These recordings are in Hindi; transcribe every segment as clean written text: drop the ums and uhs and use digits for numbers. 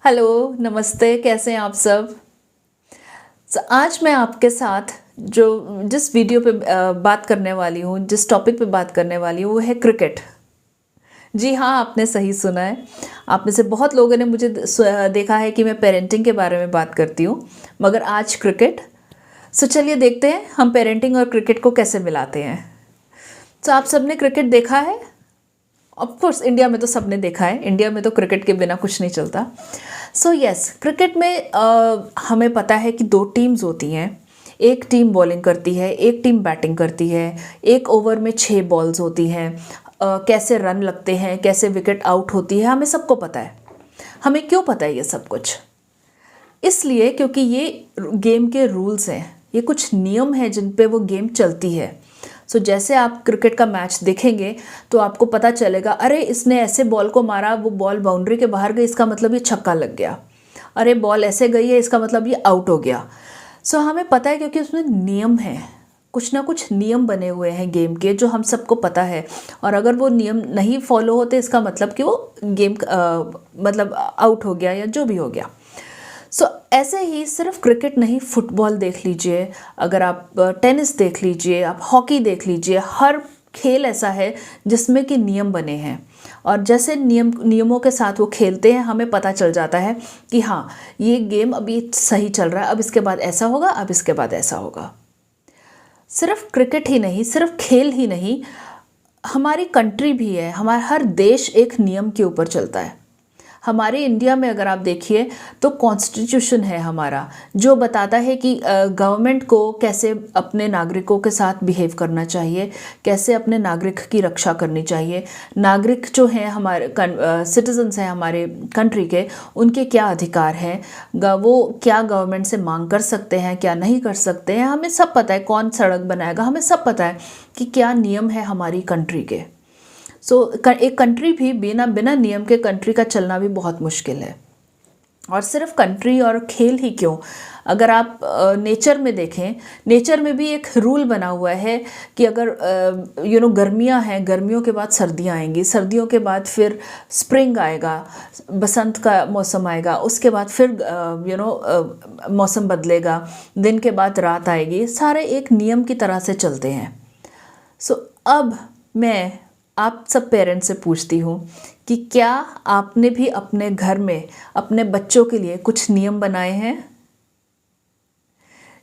हेलो, नमस्ते, कैसे हैं आप सब। आज मैं आपके साथ जिस वीडियो पे बात करने वाली हूँ, जिस टॉपिक पे बात करने वाली हूँ वो है क्रिकेट। जी हाँ, आपने सही सुना है। आप में से बहुत लोगों ने मुझे देखा है कि मैं पेरेंटिंग के बारे में बात करती हूँ, मगर आज क्रिकेट। चलिए देखते हैं हम पेरेंटिंग और क्रिकेट को कैसे मिलाते हैं। आप सबने क्रिकेट देखा है? ऑफ कोर्स इंडिया में तो सबने देखा है। इंडिया में तो क्रिकेट के बिना कुछ नहीं चलता। यस, क्रिकेट में हमें पता है कि दो टीम्स होती हैं। एक टीम बॉलिंग करती है, एक टीम बैटिंग करती है। एक ओवर में 6 बॉल्स होती हैं। कैसे रन लगते हैं, कैसे विकेट आउट होती है, हमें सबको पता है। हमें क्यों पता है ये सब कुछ? इसलिए क्योंकि ये गेम के रूल्स हैं, ये कुछ नियम हैं जिन पे वो गेम चलती है। जैसे आप क्रिकेट का मैच देखेंगे तो आपको पता चलेगा, अरे इसने ऐसे बॉल को मारा, वो बॉल बाउंड्री के बाहर गई, इसका मतलब ये छक्का लग गया। अरे बॉल ऐसे गई है, इसका मतलब ये आउट हो गया। हमें पता है क्योंकि उसमें नियम है, कुछ ना कुछ नियम बने हुए हैं गेम के जो हम सबको पता है। और अगर वो नियम नहीं फॉलो होते, इसका मतलब कि वो गेम मतलब आउट हो गया या जो भी हो गया। ऐसे ही सिर्फ क्रिकेट नहीं, फुटबॉल देख लीजिए, अगर आप टेनिस देख लीजिए, आप हॉकी देख लीजिए, हर खेल ऐसा है जिसमें कि नियम बने हैं। और जैसे नियमों के साथ वो खेलते हैं, हमें पता चल जाता है कि हाँ, ये गेम अभी सही चल रहा है, अब इसके बाद ऐसा होगा, अब इसके बाद ऐसा होगा। सिर्फ क्रिकेट ही नहीं, सिर्फ खेल ही नहीं, हमारी कंट्री भी है, हमारा हर देश एक नियम के ऊपर चलता है। हमारे इंडिया में अगर आप देखिए तो कॉन्स्टिट्यूशन है हमारा, जो बताता है कि गवर्नमेंट को कैसे अपने नागरिकों के साथ बिहेव करना चाहिए, कैसे अपने नागरिक की रक्षा करनी चाहिए। नागरिक जो हैं हमारे सिटीजन्स हैं हमारे कंट्री के, उनके क्या अधिकार हैं, वो क्या गवर्नमेंट से मांग कर सकते हैं, क्या नहीं कर सकते हैं, हमें सब पता है। कौन सड़क बनाएगा, हमें सब पता है कि क्या नियम है हमारी कंट्री के। एक कंट्री भी बिना नियम के कंट्री का चलना भी बहुत मुश्किल है। और सिर्फ कंट्री और खेल ही क्यों, अगर आप नेचर में देखें, नेचर में भी एक रूल बना हुआ है कि अगर गर्मियां हैं, गर्मियों के बाद सर्दियां आएंगी, सर्दियों के बाद फिर स्प्रिंग आएगा, बसंत का मौसम आएगा, उसके बाद फिर मौसम बदलेगा, दिन के बाद रात आएगी। सारे एक नियम की तरह से चलते हैं। अब मैं आप सब पेरेंट्स से पूछती हूँ कि क्या आपने भी अपने घर में अपने बच्चों के लिए कुछ नियम बनाए हैं?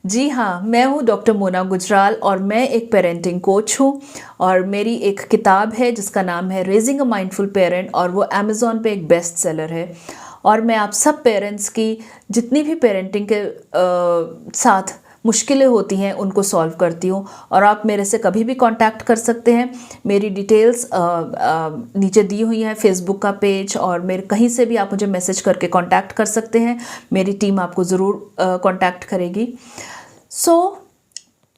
जी हाँ, मैं हूँ डॉक्टर मोना गुजराल और मैं एक पेरेंटिंग कोच हूँ। और मेरी एक किताब है जिसका नाम है रेजिंग अ माइंडफुल पेरेंट, और वो अमेज़ॉन पे एक बेस्ट सेलर है। और मैं आप सब पेरेंट्स की जितनी भी पेरेंटिंग के साथ मुश्किलें होती हैं उनको सॉल्व करती हूँ। और आप मेरे से कभी भी कांटेक्ट कर सकते हैं। मेरी डिटेल्स नीचे दी हुई हैं, फेसबुक का पेज, और मेरे कहीं से भी आप मुझे मैसेज करके कांटेक्ट कर सकते हैं। मेरी टीम आपको ज़रूर कांटेक्ट करेगी।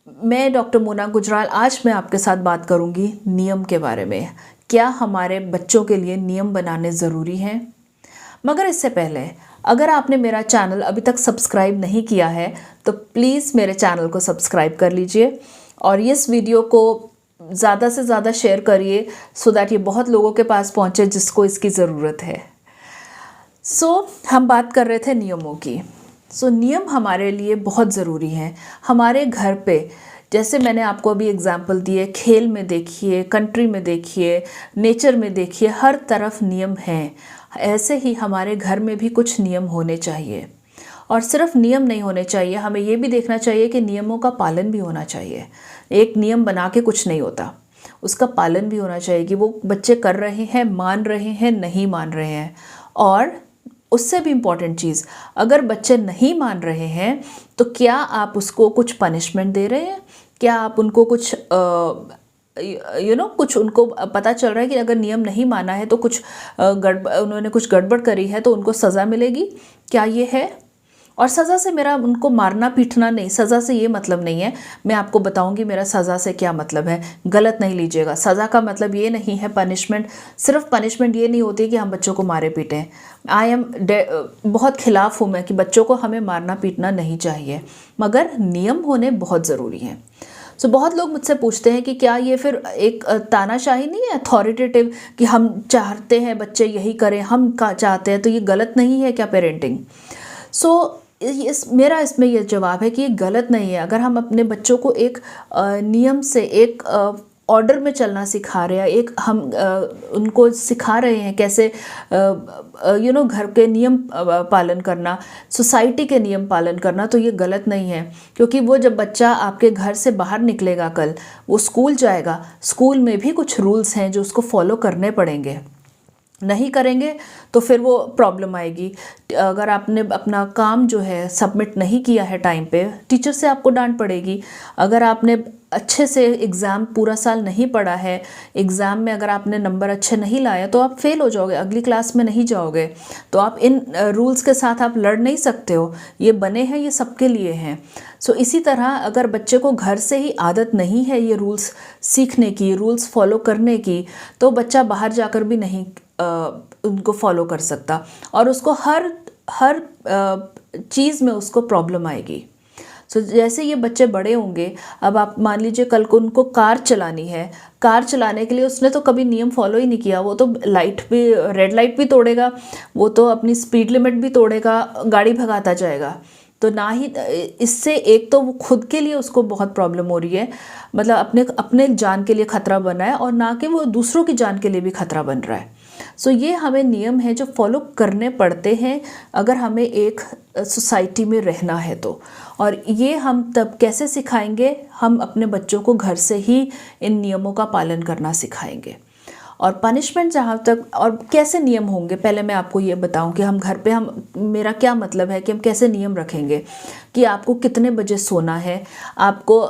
मैं डॉक्टर मोना गुजराल, आज मैं आपके साथ बात करूँगी नियम के बारे में। क्या हमारे बच्चों के लिए नियम बनाने ज़रूरी हैं? मगर इससे पहले, अगर आपने मेरा चैनल अभी तक सब्सक्राइब नहीं किया है तो प्लीज़ मेरे चैनल को सब्सक्राइब कर लीजिए और इस वीडियो को ज़्यादा से ज़्यादा शेयर करिए, सो दैट ये बहुत लोगों के पास पहुँचे जिसको इसकी ज़रूरत है। हम बात कर रहे थे नियमों की। नियम हमारे लिए बहुत ज़रूरी हैं। हमारे घर पे, जैसे मैंने आपको अभी एग्जाम्पल दिए, खेल में देखिए, कंट्री में देखिए, नेचर में देखिए, हर तरफ नियम हैं। ऐसे ही हमारे घर में भी कुछ नियम होने चाहिए। और सिर्फ नियम नहीं होने चाहिए, हमें ये भी देखना चाहिए कि नियमों का पालन भी होना चाहिए। एक नियम बना के कुछ नहीं होता, उसका पालन भी होना चाहिए कि वो बच्चे कर रहे हैं, मान रहे हैं, नहीं मान रहे हैं। और उससे भी इम्पॉर्टेंट चीज़, अगर बच्चे नहीं मान रहे हैं तो क्या आप उसको कुछ पनिशमेंट दे रहे हैं? क्या आप उनको कुछ कुछ उनको पता चल रहा है कि अगर नियम नहीं माना है तो कुछ उन्होंने कुछ गड़बड़ करी है तो उनको सज़ा मिलेगी? क्या ये है? और सज़ा से मेरा उनको मारना पीटना नहीं, सज़ा से ये मतलब नहीं है। मैं आपको बताऊंगी मेरा सज़ा से क्या मतलब है, गलत नहीं लीजिएगा। सज़ा का मतलब ये नहीं है पनिशमेंट। सिर्फ पनिशमेंट ये नहीं होती कि हम बच्चों को मारे पीटें। बहुत खिलाफ हूँ मैं कि बच्चों को हमें मारना पीटना नहीं चाहिए, मगर नियम होने बहुत ज़रूरी हैं। सो बहुत लोग मुझसे पूछते हैं कि क्या ये फिर एक तानाशाही नहीं है, अथॉरिटेटिव, कि हम चाहते हैं बच्चे यही करें, हम चाहते हैं, तो ये गलत नहीं है क्या पेरेंटिंग? सो मेरा इसमें यह जवाब है कि ये गलत नहीं है। अगर हम अपने बच्चों को एक नियम से, एक ऑर्डर में चलना सिखा रहे हैं, एक हम उनको सिखा रहे हैं कैसे घर के नियम पालन करना, सोसाइटी के नियम पालन करना, तो ये गलत नहीं है। क्योंकि वो जब बच्चा आपके घर से बाहर निकलेगा, कल वो स्कूल जाएगा, स्कूल में भी कुछ रूल्स हैं जो उसको फॉलो करने पड़ेंगे। नहीं करेंगे तो फिर वो प्रॉब्लम आएगी। अगर आपने अपना काम जो है सबमिट नहीं किया है टाइम पे, टीचर से आपको डांट पड़ेगी। अगर आपने अच्छे से एग्ज़ाम पूरा साल नहीं पढ़ा है, एग्ज़ाम में अगर आपने नंबर अच्छे नहीं लाया तो आप फेल हो जाओगे, अगली क्लास में नहीं जाओगे। तो आप इन रूल्स के साथ आप लड़ नहीं सकते हो, ये बने हैं, ये सबके लिए हैं। सो इसी तरह अगर बच्चे को घर से ही आदत नहीं है ये रूल्स सीखने की, रूल्स फॉलो करने की, तो बच्चा बाहर जाकर भी नहीं उनको फॉलो कर सकता, और उसको हर चीज़ में उसको प्रॉब्लम आएगी। सो जैसे ये बच्चे बड़े होंगे, अब आप मान लीजिए कल को उनको कार चलानी है, कार चलाने के लिए उसने तो कभी नियम फॉलो ही नहीं किया, वो तो लाइट भी, रेड लाइट भी तोड़ेगा, वो तो अपनी स्पीड लिमिट भी तोड़ेगा, गाड़ी भगाता जाएगा। तो ना ही इससे एक तो वो खुद के लिए उसको बहुत प्रॉब्लम हो रही है, मतलब अपने जान के लिए खतरा बना है, और ना कि वो दूसरों की जान के लिए भी खतरा बन रहा है। सो ये हमें नियम है जो फॉलो करने पड़ते हैं अगर हमें एक सोसाइटी में रहना है तो। और ये हम तब कैसे सिखाएंगे? हम अपने बच्चों को घर से ही इन नियमों का पालन करना सिखाएंगे। और पनिशमेंट जहाँ तक, और कैसे नियम होंगे, पहले मैं आपको ये बताऊं कि हम घर पे, मेरा क्या मतलब है कि हम कैसे नियम रखेंगे कि आपको कितने बजे सोना है, आपको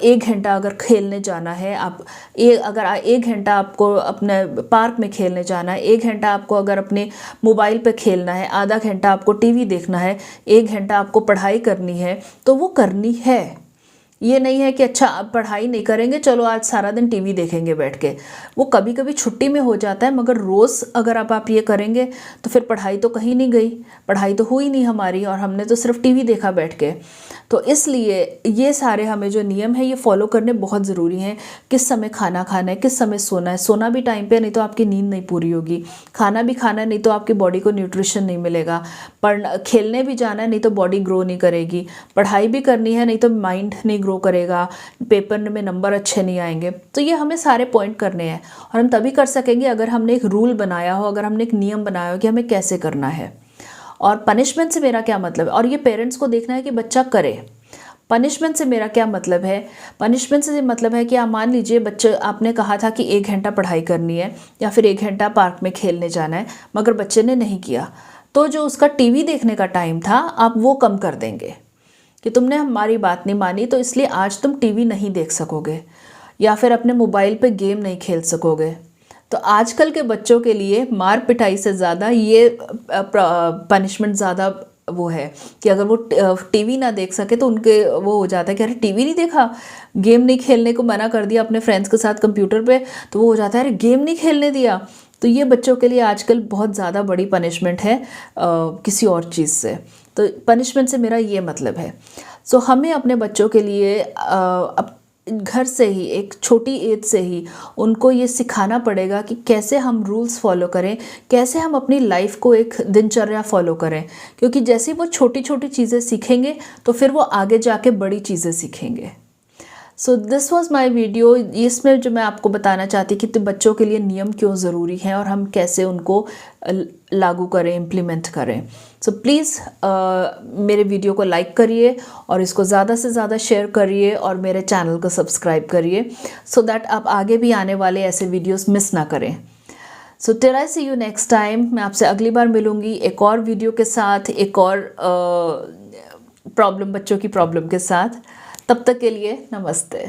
1 घंटा अगर खेलने जाना है, अगर 1 घंटा आपको अपने पार्क में खेलने जाना है, 1 घंटा आपको अगर अपने मोबाइल पे खेलना है, आधा घंटा आपको टीवी देखना है, 1 घंटा आपको पढ़ाई करनी है, तो वो करनी है। ये नहीं है कि अच्छा अब पढ़ाई नहीं करेंगे, चलो आज सारा दिन टीवी देखेंगे बैठ के। वो कभी कभी छुट्टी में हो जाता है, मगर रोज़ अगर आप ये करेंगे तो फिर पढ़ाई तो कहीं नहीं गई, पढ़ाई तो हुई नहीं हमारी, और हमने तो सिर्फ टीवी देखा बैठ के। तो इसलिए ये सारे हमें जो नियम है ये फॉलो करने बहुत ज़रूरी हैं। किस समय खाना खाना है, किस समय सोना है, सोना भी टाइम पे, नहीं तो आपकी नींद नहीं पूरी होगी, खाना भी खाना है, नहीं तो आपकी बॉडी को न्यूट्रिशन नहीं मिलेगा, खेलने भी जाना है, नहीं तो बॉडी ग्रो नहीं करेगी, पढ़ाई भी करनी है, नहीं तो माइंड नहीं ग्रो करेगा, पेपर में नंबर अच्छे नहीं आएंगे। तो ये हमें सारे पॉइंट करने हैं, और हम तभी कर सकेंगे अगर हमने एक रूल बनाया हो, अगर हमने एक नियम बनाया हो कि हमें कैसे करना है। और पनिशमेंट से मेरा क्या मतलब है, और ये पेरेंट्स को देखना है कि बच्चा करे। पनिशमेंट से मेरा क्या मतलब है? पनिशमेंट से मतलब है कि आप मान लीजिए बच्चे, आपने कहा था कि 1 घंटा पढ़ाई करनी है या फिर 1 घंटा पार्क में खेलने जाना है, मगर बच्चे ने नहीं किया, तो जो उसका टीवी देखने का टाइम था आप वो कम कर देंगे कि तुमने हमारी बात नहीं मानी, तो इसलिए आज तुम टीवी नहीं देख सकोगे, या फिर अपने मोबाइल पे गेम नहीं खेल सकोगे। तो आजकल के बच्चों के लिए मार पिटाई से ज़्यादा ये पनिशमेंट ज़्यादा वो है कि अगर वो टीवी ना देख सके तो उनके वो हो जाता है कि अरे टीवी नहीं देखा, गेम नहीं खेलने को मना कर दिया अपने फ्रेंड्स के साथ कंप्यूटर पे, तो वो हो जाता है अरे गेम नहीं खेलने दिया। तो ये बच्चों के लिए आजकल बहुत ज़्यादा बड़ी पनिशमेंट है किसी और चीज़ से। तो पनिशमेंट से मेरा ये मतलब है। सो हमें अपने बच्चों के लिए घर से ही, एक छोटी एज से ही उनको ये सिखाना पड़ेगा कि कैसे हम रूल्स फॉलो करें, कैसे हम अपनी लाइफ को एक दिनचर्या फॉलो करें। क्योंकि जैसे वो छोटी छोटी चीज़ें सीखेंगे तो फिर वो आगे जाके बड़ी चीज़ें सीखेंगे। So this was my video. इसमें जो मैं आपको बताना चाहती कि बच्चों के लिए नियम क्यों ज़रूरी हैं और हम कैसे उनको लागू करें, इम्प्लीमेंट करें। सो प्लीज़ मेरे वीडियो को लाइक करिए और इसको ज़्यादा से ज़्यादा शेयर करिए और मेरे चैनल को सब्सक्राइब करिए, सो दैट आप आगे भी आने वाले ऐसे वीडियोस मिस ना करें। So till I see you next time. मैं आपसे अगली बार मिलूँगी एक और वीडियो के साथ, एक और बच्चों की प्रॉब्लम के साथ। तब तक के लिए नमस्ते।